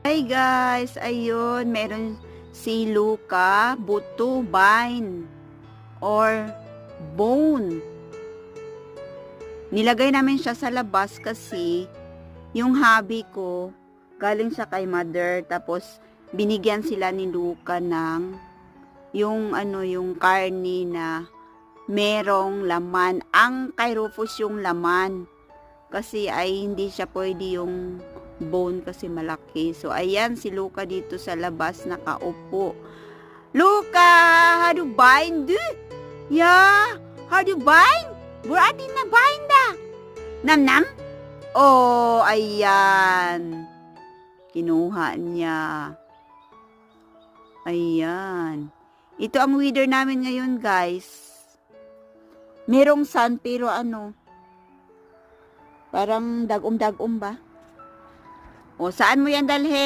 Hi guys, ayun, meron si Luca buto vine or bone. Nilagay namin siya sa labas kasi yung hobby ko galing siya kay mother, tapos binigyan sila ni Luca ng yung karne na merong laman. Ang kay Rufus yung laman kasi ay hindi siya pwede yung bone kasi malaki. So, ayan si Luca dito sa labas nakaupo. Luca, how do bind? Yeah, how do bind? Burati na bind da. Nam-nam? Oh, ayan. Kinuha niya. Ayan. Ito ang weather namin ngayon, guys. Merong sun pero parang dagom-dagom ba? O, saan mo yan dalhin?